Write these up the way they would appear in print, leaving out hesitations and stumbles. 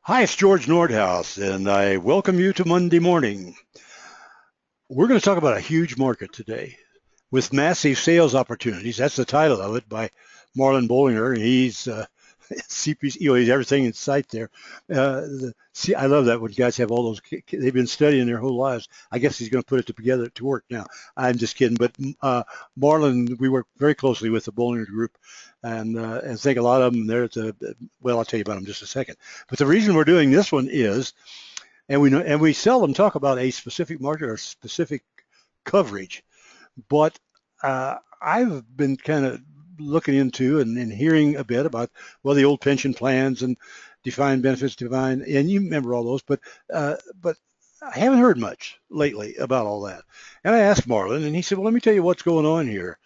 Hi, it's George Nordhaus, and I welcome you to Monday morning. We're going to talk about a huge market today with massive sales opportunities. That's the title of it by Marlin Bollinger. He's CPC, he's everything in sight there. See, I love that when guys have all those, they've been studying their whole lives. I guess he's going to put it together to work now. I'm just kidding. But Marlin, we work very closely with the Bollinger Group and think a lot of them there at well, I'll tell you about them in just a second. But the reason we're doing this one is, and we seldom talk about a specific market or specific coverage, but I've been kind of looking into and hearing a bit about, well, the old pension plans and defined benefits, and you remember all those, but I haven't heard much lately about all that. And I asked Marlin, and he said, well, let me tell you what's going on here.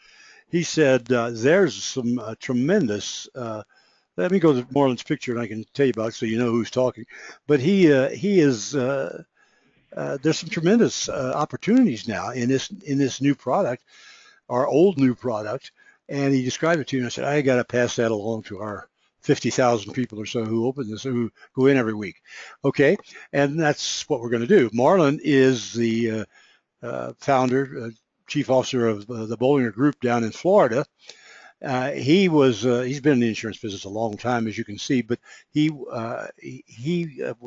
He said, there's some tremendous, let me go to Marlin's picture and I can tell you about it so you know who's talking. But he is, there's some tremendous opportunities now in this new product, our old new product. And he described it to me, and I said, I got to pass that along to our 50,000 people or so who open this, who go in every week. Okay, and that's what we're going to do. Marlin is the founder, chief officer of the Bollinger Group down in Florida. He's been in the insurance business a long time, as you can see, but he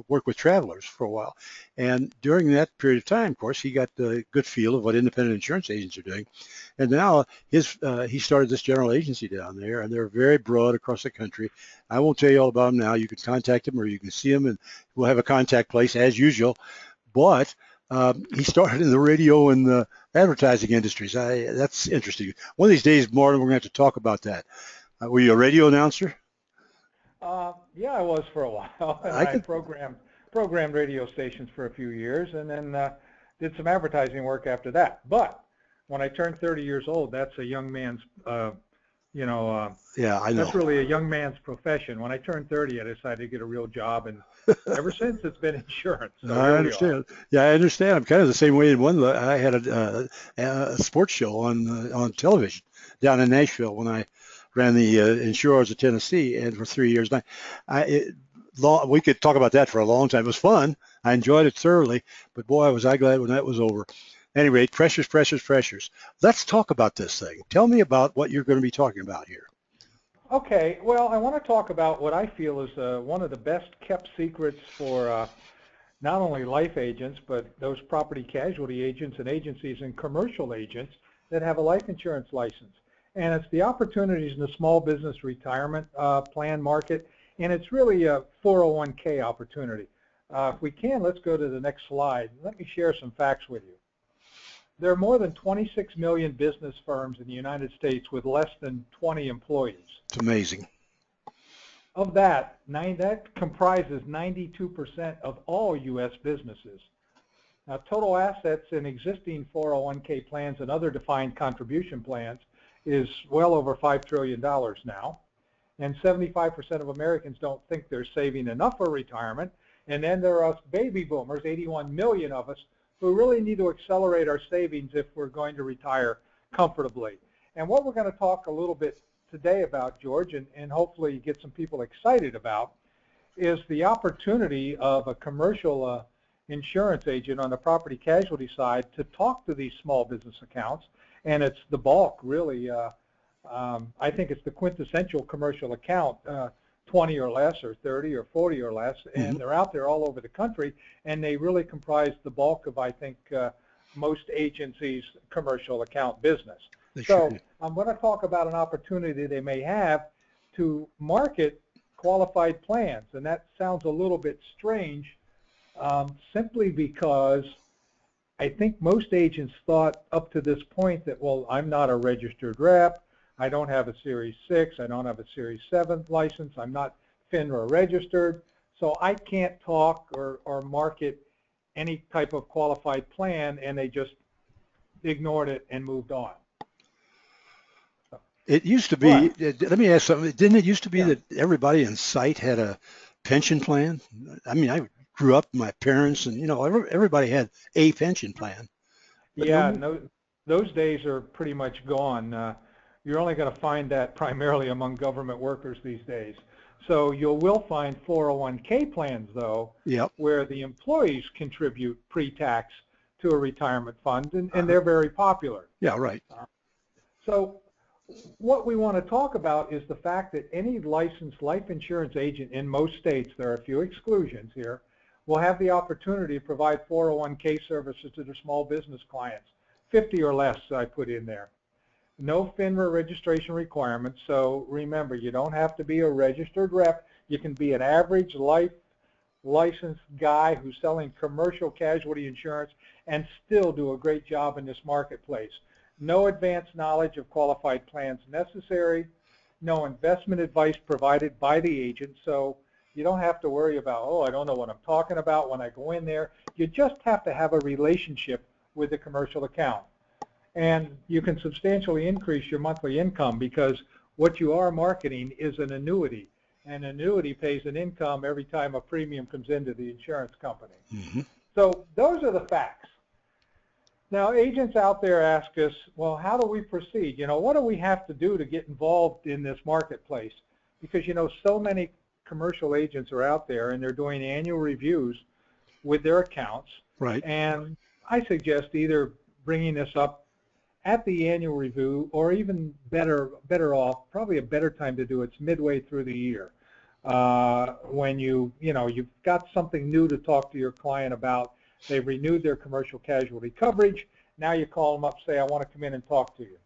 worked with travelers for a while, and during that period of time, of course, he got a good feel of what independent insurance agents are doing, and now he started this general agency down there, and they're very broad across the country. I won't tell you all about them now. You can contact him or you can see him, and we'll have a contact place as usual. But he started in the radio and the advertising industries. That's interesting. One of these days, Martin, we're going to have to talk about that. Were you a radio announcer? Yeah, I was for a while, and I I could. programmed radio stations for a few years, and then did some advertising work after that. But when I turned 30 years old, that's a young man's, you know, Yeah, I that's know. really a young man's profession. When I turned 30, I decided to get a real job, and ever since it's been insurance. So I here we are. understand. Yeah, I understand. I'm kind of the same way. In one, I had a sports show on television down in Nashville when I ran the Insurers of Tennessee, and for 3 years. And we could talk about that for a long time. It was fun. I enjoyed it thoroughly, but boy, was I glad when that was over. At any rate, pressures, pressures, pressures. Let's talk about this thing. Tell me about what you're going to be talking about here. Okay, well, I want to talk about what I feel is one of the best kept secrets for not only life agents, but those property casualty agents and agencies and commercial agents that have a life insurance license. And it's the opportunities in the small business retirement plan market, and it's really a 401k opportunity. If we can, let's go to the next slide. Let me share some facts with you. There are more than 26 million business firms in the United States with less than 20 employees. It's amazing. Of that, that comprises 92% of all U.S. businesses. Now, total assets in existing 401k plans and other defined contribution plans is well over $5 trillion now. And 75% of Americans don't think they're saving enough for retirement. And then there are us baby boomers, 81 million of us, who really need to accelerate our savings if we're going to retire comfortably. And what we're going to talk a little bit today about, George, and hopefully get some people excited about, is the opportunity of a commercial insurance agent on the property casualty side to talk to these small business accounts. And it's the bulk, really. I think it's the quintessential commercial account, 20 or less, or 30 or 40 or less, and they're out there all over the country, and they really comprise the bulk of, I think, most agencies' commercial account business. So I'm going to talk about an opportunity they may have to market qualified plans, and that sounds a little bit strange, simply because I think most agents thought up to this point that, well, I'm not a registered rep, I don't have a Series 6, I don't have a Series 7 license, I'm not FINRA registered, so I can't talk or market any type of qualified plan, and they just ignored it and moved on. It used to be, But, let me ask something. Didn't it used to be yeah, that everybody in sight had a pension plan? I mean, I grew up, my parents, and everybody had a pension plan. But yeah, no, no, those days are pretty much gone. You're only going to find that primarily among government workers these days. So you will find 401k plans, though, Yep. where the employees contribute pre-tax to a retirement fund, and they're very popular. Yeah, right. So what we want to talk about is the fact that any licensed life insurance agent in most states, there are a few exclusions here, will have the opportunity to provide 401k services to their small business clients, 50 or less I put in there. No FINRA registration requirements, so remember, you don't have to be a registered rep. You can be an average life licensed guy who's selling commercial casualty insurance and still do a great job in this marketplace. No advanced knowledge of qualified plans necessary, no investment advice provided by the agent, so you don't have to worry about, oh, I don't know what I'm talking about when I go in there. You just have to have a relationship with the commercial account. And you can substantially increase your monthly income because what you are marketing is an annuity. An annuity pays an income every time a premium comes into the insurance company. Mm-hmm. So those are the facts. Now, agents out there ask us, well, how do we proceed? You know, what do we have to do to get involved in this marketplace? Because, you know, so many commercial agents are out there and they're doing annual reviews with their accounts. Right. And I suggest either bringing this up at the annual review, or even better off, probably a better time to do it's midway through the year, when you've got something new to talk to your client about. They've renewed their commercial casualty coverage. Now you call them up, say, I want to come in and talk to you.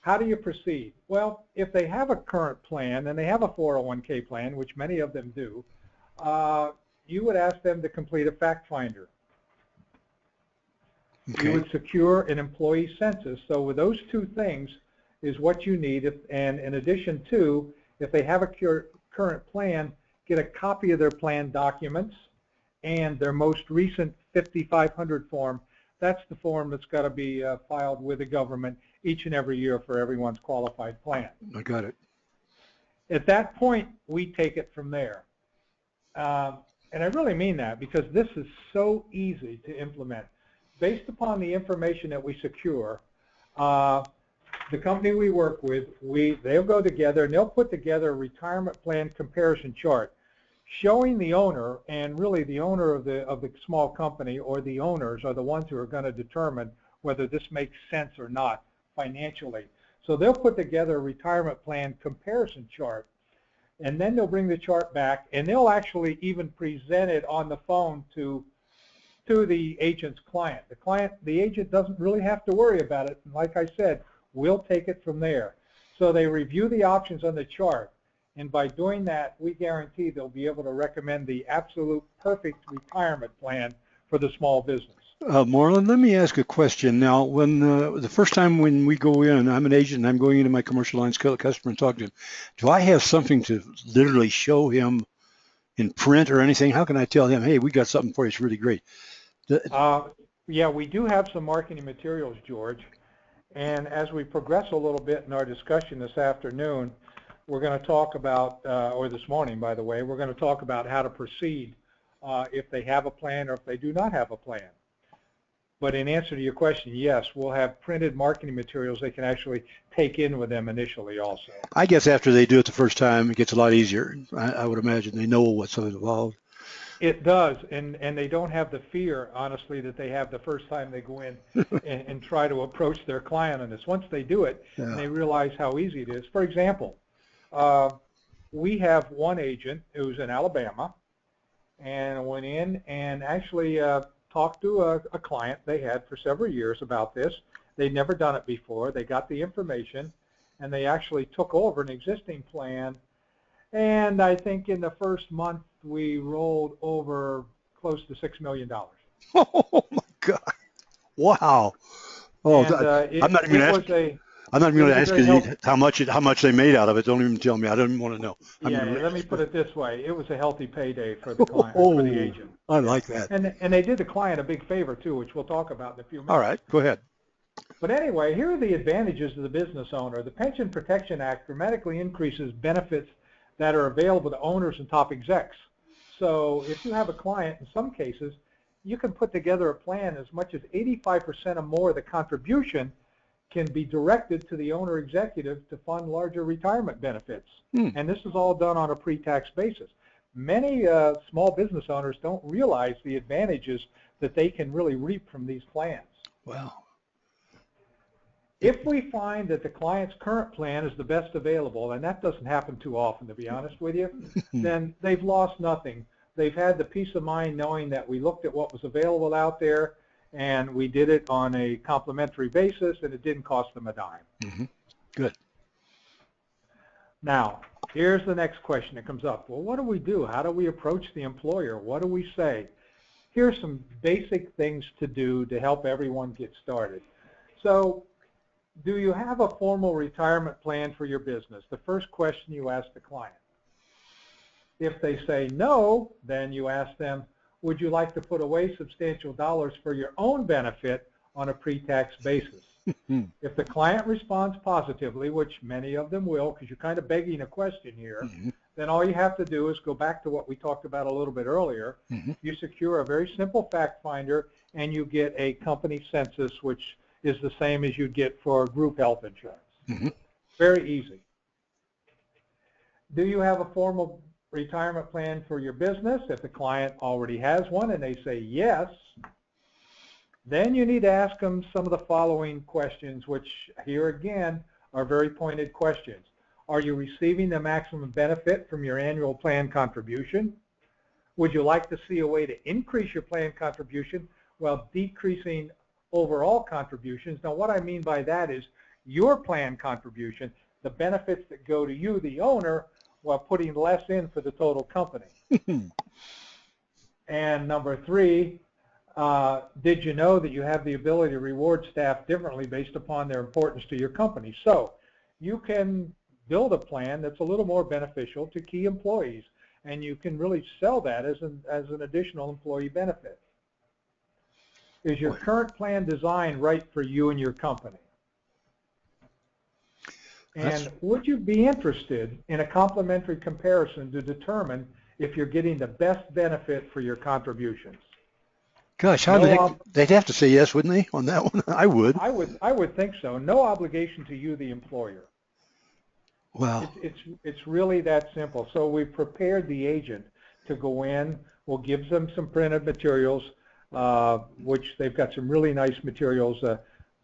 How do you proceed? Well, if they have a current plan and they have a 401k plan, which many of them do, you would ask them to complete a fact finder. Okay. You would secure an employee census. So with those two things is what you need. And in addition to, if they have a current plan, get a copy of their plan documents and their most recent 5500 form. That's the form that's got to be filed with the government each and every year for everyone's qualified plan. I got it. At that point, we take it from there. And I really mean that because this is so easy to implement. Based upon the information that we secure, the company we work with, they'll go together and they'll put together a retirement plan comparison chart showing the owner, and really the owner of the small company or the owners are the ones who are going to determine whether this makes sense or not financially. So they'll put together a retirement plan comparison chart, and then they'll bring the chart back and they'll actually even present it on the phone to the agent's client. The agent doesn't really have to worry about it. And like I said, we'll take it from there. So they review the options on the chart, and by doing that, we guarantee they'll be able to recommend the absolute perfect retirement plan for the small business. Marlin, let me ask a question. Now, when the first time when we go in, and I'm an agent and I'm going into my commercial lines customer and talking to him, do I have something to literally show him in print or anything? How can I tell him, hey, we got something for you, it's really great? Yeah, we do have some marketing materials, George. And as we progress a little bit in our discussion this afternoon, we're going to talk about, or this morning, by the way, we're going to talk about how to proceed if they have a plan or if they do not have a plan. But in answer to your question, yes, we'll have printed marketing materials they can actually take in with them initially also. I guess after they do it the first time, it gets a lot easier. I would imagine they know what's involved. It does, and they don't have the fear, honestly, that they have the first time they go in and try to approach their client on this. Once they do it, Yeah. and they realize how easy it is. For example, we have one agent who's in Alabama and went in and actually talked to a client they had for several years about this. They'd never done it before. They got the information, and they actually took over an existing plan. And I think in the first month, we rolled over close to $6 million. Oh my God! Wow! Oh, And, I'm not even going to ask you how much they made out of it. Don't even tell me. I don't even want to know. Let me put it this way: it was a healthy payday for the client, for the agent. I like that. And they did the client a big favor too, which we'll talk about in a few minutes. All right, go ahead. But anyway, here are the advantages to the business owner. The Pension Protection Act dramatically increases benefits that are available to owners and top execs. So if you have a client, in some cases, you can put together a plan as much as 85% or more of the contribution can be directed to the owner executive to fund larger retirement benefits. Hmm. And this is all done on a pre-tax basis. Many small business owners don't realize the advantages that they can really reap from these plans. Wow. If we find that the client's current plan is the best available, and that doesn't happen too often, to be honest with you, then they've lost nothing. They've had the peace of mind knowing that we looked at what was available out there and we did it on a complimentary basis and it didn't cost them a dime. Mm-hmm. Good. Now, here's the next question that comes up. Well, what do we do? How do we approach the employer? What do we say? Here's some basic things to do to help everyone get started. So, do you have a formal retirement plan for your business? The first question you ask the client. If they say no, then you ask them, would you like to put away substantial dollars for your own benefit on a pre-tax basis? If the client responds positively, which many of them will, because you're kind of begging a question here, then all you have to do is go back to what we talked about a little bit earlier. You secure a very simple fact finder and you get a company census, which is the same as you'd get for group health insurance. Very easy. Do you have a formal retirement plan for your business? If the client already has one and they say yes, then you need to ask them some of the following questions, which here again are very pointed questions. Are you receiving the maximum benefit from your annual plan contribution? Would you like to see a way to increase your plan contribution while decreasing overall contributions? Now, what I mean by that is your plan contribution, the benefits that go to you, the owner, while putting less in for the total company. And number three, did you know that you have the ability to reward staff differently based upon their importance to your company? So you can build a plan that's a little more beneficial to key employees, and you can really sell that as an additional employee benefit. Is your current plan designed right for you and your company? And would you be interested in a complimentary comparison to determine if you're getting the best benefit for your contributions? Gosh, how the heck, they'd have to say yes, wouldn't they, on that one? I would. I would think so. No obligation to you, the employer. Wow. It's really that simple. So we've prepared the agent to go in. We'll give them some printed materials, which they've got some really nice materials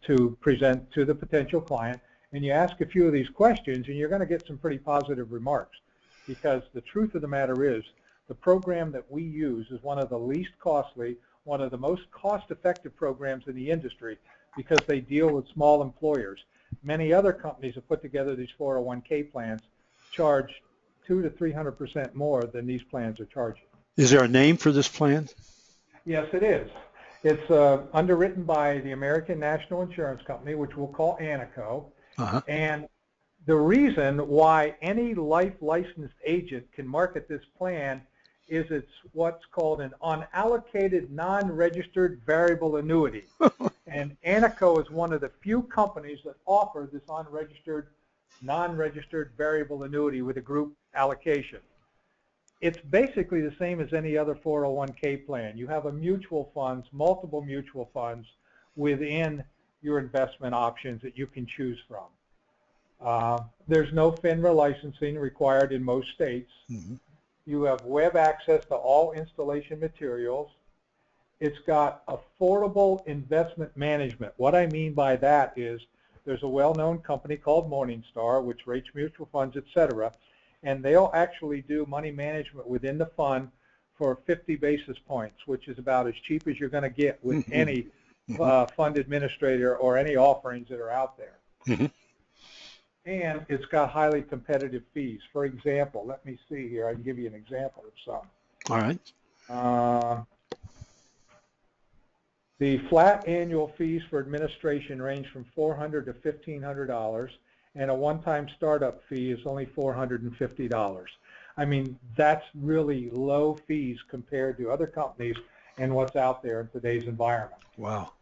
to present to the potential client. And you ask a few of these questions, and you're going to get some pretty positive remarks. Because the truth of the matter is, the program that we use is one of the least costly, one of the most cost-effective programs in the industry, because they deal with small employers. Many other companies have put together these 401k plans, charge 200 to 300% more than these plans are charging. Is there a name for this plan? Yes, it is. It's underwritten by the American National Insurance Company, which we'll call ANICO. And the reason why any life licensed agent can market this plan is it's what's called an unallocated non-registered variable annuity. And ANICO is one of the few companies that offer this unregistered, non-registered variable annuity with a group allocation. It's basically the same as any other 401k plan. You have a mutual funds, multiple mutual funds within your investment options that you can choose from. There's no FINRA licensing required in most states. You have web access to all installation materials. It's got affordable investment management. What I mean by that is there's a well-known company called Morningstar, which rates mutual funds, etc., and they'll actually do money management within the fund for 50 basis points, which is about as cheap as you're going to get with any fund administrator or any offerings that are out there. And it's got highly competitive fees. For example, let me see here. I can give you an example of some. All right. The flat annual fees for administration range from $400 to $1,500, and a one-time startup fee is only $450. I mean, that's really low fees compared to other companies and what's out there in today's environment. Wow.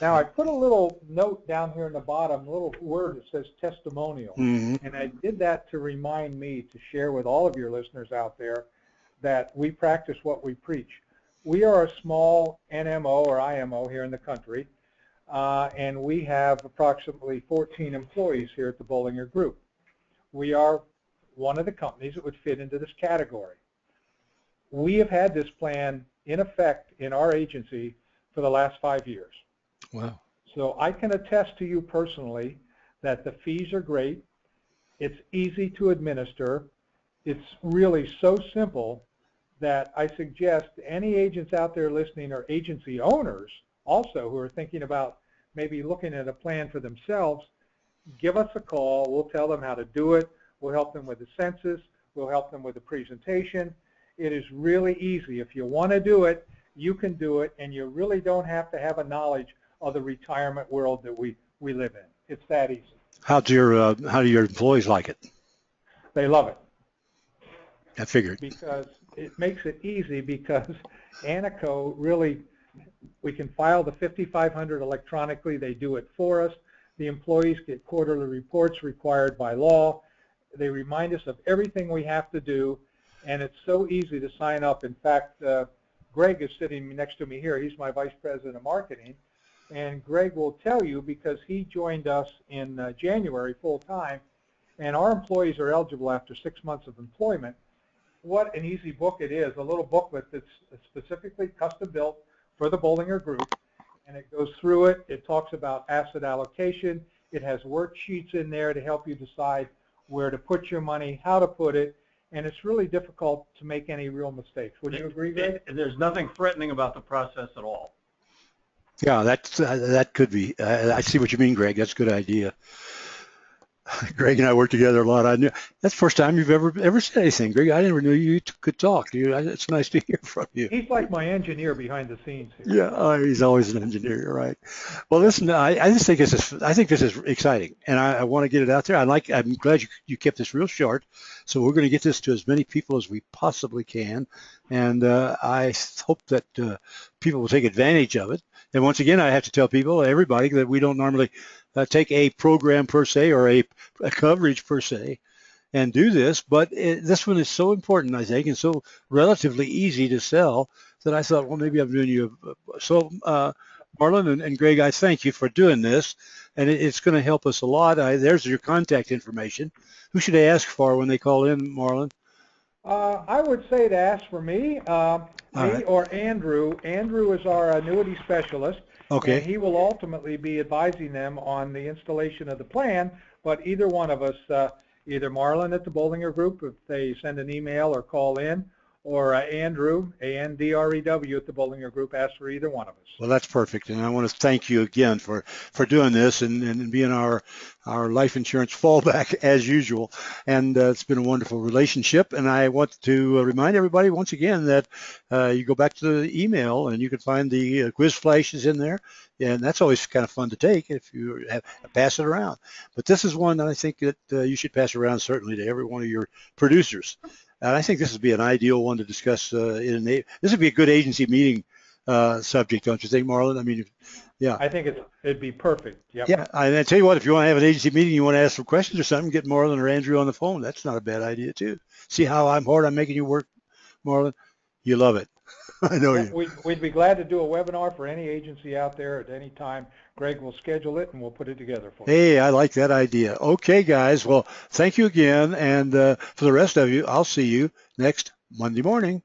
Now, I put a little note down here in the bottom, a little word that says testimonial. And I did that to remind me to share with all of your listeners out there that we practice what we preach. We are a small NMO or IMO here in the country. and we have approximately 14 employees here at the Bollinger Group. We are one of the companies that would fit into this category. We have had this plan in effect in our agency for the last 5 years. Wow. So I can attest to you personally that the fees are great. It's easy to administer. It's really so simple that I suggest any agents out there listening, or agency owners also who are thinking about maybe looking at a plan for themselves, give us a call. We'll tell them how to do it. We'll help them with the census. We'll help them with the presentation. It is really easy. If you want to do it, you can do it, and you really don't have to have a knowledge of the retirement world that we live in. It's that easy. How do your employees like it? They love it. I figured. Because it makes it easy, because Anaco really, we can file the 5500 electronically. They do it for us. The employees get quarterly reports required by law. They remind us of everything we have to do, and it's so easy to sign up. In fact, Greg is sitting next to me here. He's my Vice President of Marketing, and Greg will tell you, because he joined us in January full-time, and our employees are eligible after 6 months of employment. What an easy book it is, a little booklet that's specifically custom built for the Bollinger Group, and it goes through it. It talks about asset allocation. It has worksheets in there to help you decide where to put your money, how to put it, and it's really difficult to make any real mistakes. Would you agree, Greg? There's nothing threatening about the process at all. Yeah, that could be. I see what you mean, Greg. That's a good idea. Greg and I work together a lot. I knew that's the first time you've ever said anything, Greg. I never knew you could talk. It's nice to hear from you. He's like my engineer behind the scenes here. Yeah, he's always an engineer, you're right? Well, listen, I just think this is exciting, and I want to get it out there. I'm glad you kept this real short, so we're going to get this to as many people as we possibly can, and I hope that people will take advantage of it. And once again, I have to tell everybody, that we don't normally take a program per se, or a coverage per se, and do this, but this one is so important, I think, and so relatively easy to sell, that I thought, well, maybe I'm doing you. So Marlin and Greg, I thank you for doing this, and it's going to help us a lot. There's your contact information. Who should they ask for when they call in, Marlin? I would say to ask for me, Right. or Andrew. Andrew is our annuity specialist. Okay. And he will ultimately be advising them on the installation of the plan, but either one of us, either Marlin at the Bollinger Group, if they send an email or call in, or Andrew, A-N-D-R-E-W, at the Bollinger Group, ask for either one of us. Well, that's perfect, and I want to thank you again for doing this and being our life insurance fallback as usual. And it's been a wonderful relationship. And I want to remind everybody once again that you go back to the email, and you can find the quiz flashes in there, and that's always kind of fun to take if you pass it around. But this is one that I think that you should pass around, certainly, to every one of your producers. And I think this would be an ideal one to discuss. This would be a good agency meeting subject, don't you think, Marlin? I mean, yeah. I think it'd be perfect. Yep. Yeah, and I tell you what, if you want to have an agency meeting, you want to ask some questions or something, get Marlin or Andrew on the phone. That's not a bad idea, too. See how hard I'm making you work, Marlin? You love it. I know you. We'd be glad to do a webinar for any agency out there at any time. Greg will schedule it, and we'll put it together for you. Hey, I like that idea. Okay, guys. Well, thank you again. And for the rest of you, I'll see you next Monday morning.